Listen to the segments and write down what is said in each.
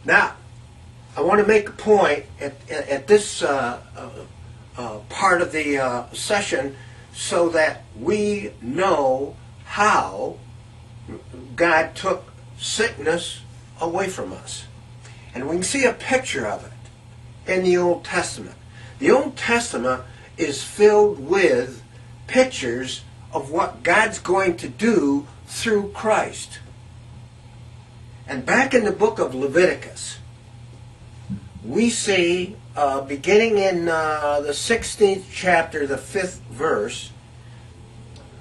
Now, I want to make a point at this part of the session so that we know how God took sickness away from us. And we can see a picture of it in the Old Testament. The Old Testament is filled with pictures of what God's going to do through Christ. And back in the book of Leviticus, we see, beginning in the 16th chapter, the 5th verse,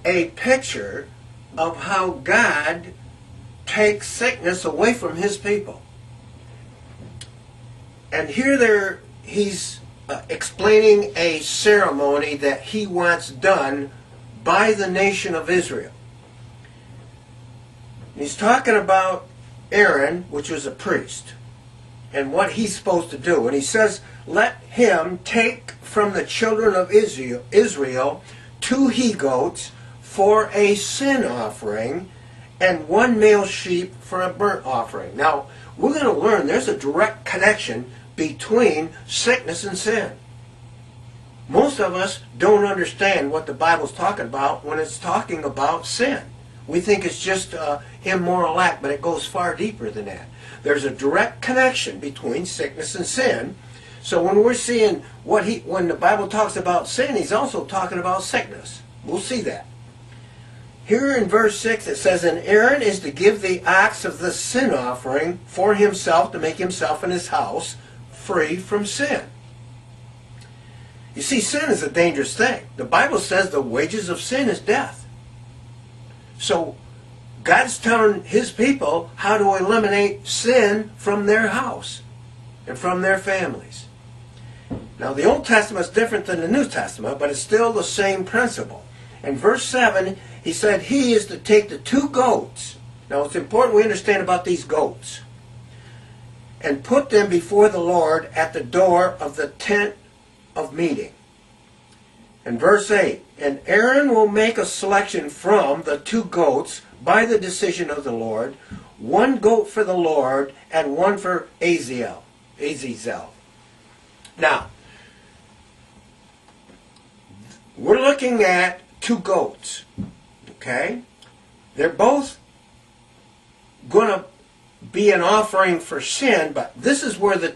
a picture of how God takes sickness away from His people. And here he's explaining a ceremony that He wants done by the nation of Israel. He's talking about Aaron, which was a priest, and what he's supposed to do. And he says, let him take from the children of Israel 2 he-goats for a sin offering and 1 male sheep for a burnt offering. Now, we're going to learn there's a direct connection between sickness and sin. Most of us don't understand what the Bible's talking about when it's talking about sin. We think it's just immoral act, but it goes far deeper than that. There's a direct connection between sickness and sin. So when we're seeing when the Bible talks about sin, He's also talking about sickness. We'll see that. Here in verse 6 it says, and Aaron is to give the ox of the sin offering for himself, to make himself and his house free from sin. You see, sin is a dangerous thing. The Bible says the wages of sin is death. So God's telling His people how to eliminate sin from their house and from their families. Now, the Old Testament is different than the New Testament, but it's still the same principle. In verse 7, He said He is to take the 2 goats. Now, it's important we understand about these goats. And put them before the Lord at the door of the tent of meeting. In verse 8, and Aaron will make a selection from the 2 goats by the decision of the Lord, 1 goat for the Lord and 1 for Azazel. Now, we're looking at 2 goats. Okay? They're both going to be an offering for sin, but this is where the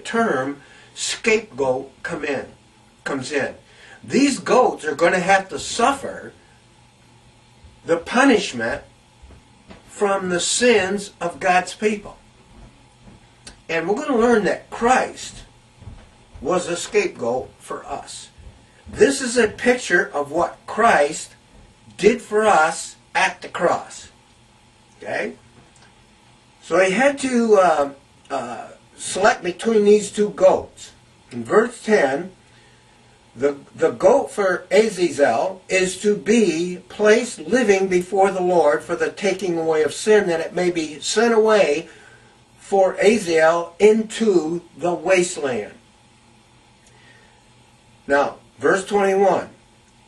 term scapegoat comes in. These goats are going to have to suffer the punishment from the sins of God's people. And we're going to learn that Christ was a scapegoat for us. This is a picture of what Christ did for us at the cross. Okay? So He had to select between these 2 goats. In verse 10, the goat for Azazel is to be placed living before the Lord for the taking away of sin, that it may be sent away for Azazel into the wasteland. Now, verse 21,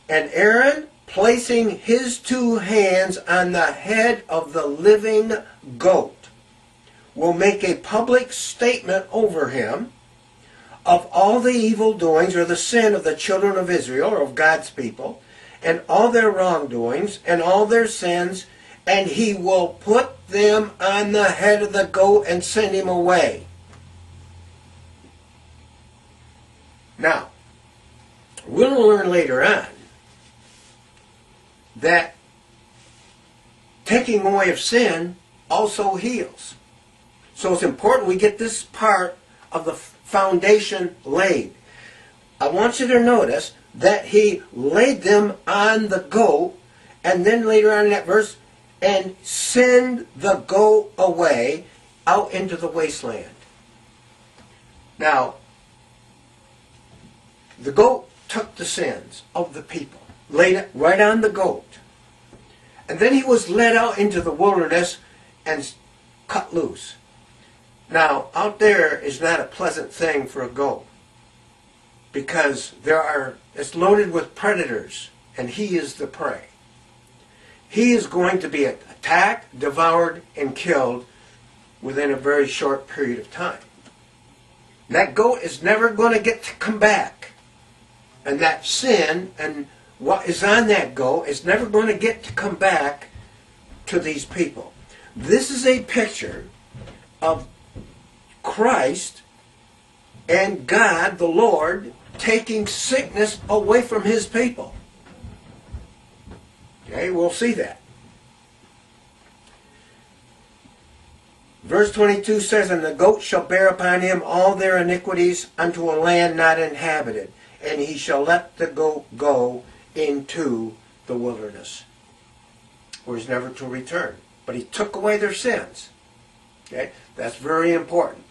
and Aaron, placing his 2 hands on the head of the living goat, will make a public statement over him of all the evil doings or the sin of the children of Israel, or of God's people, and all their wrongdoings and all their sins, and he will put them on the head of the goat and send him away. Now, we'll learn later on that taking away of sin also heals. So it's important we get this part of the foundation laid. I want you to notice that He laid them on the goat, and then later on in that verse, and send the goat away out into the wasteland. Now, the goat took the sins of the people, laid it right on the goat. And then he was led out into the wilderness and cut loose. Now, out there is not a pleasant thing for a goat, because it's loaded with predators, and he is the prey. He is going to be attacked, devoured, and killed within a very short period of time. That goat is never going to get to come back. And that sin and what is on that goat is never going to get to come back to these people. This is a picture of Christ and God, the Lord, taking sickness away from His people. Okay, we'll see that. Verse 22 says, "And the goat shall bear upon him all their iniquities unto a land not inhabited, and he shall let the goat go into the wilderness," where he's never to return. But he took away their sins. Okay, that's very important.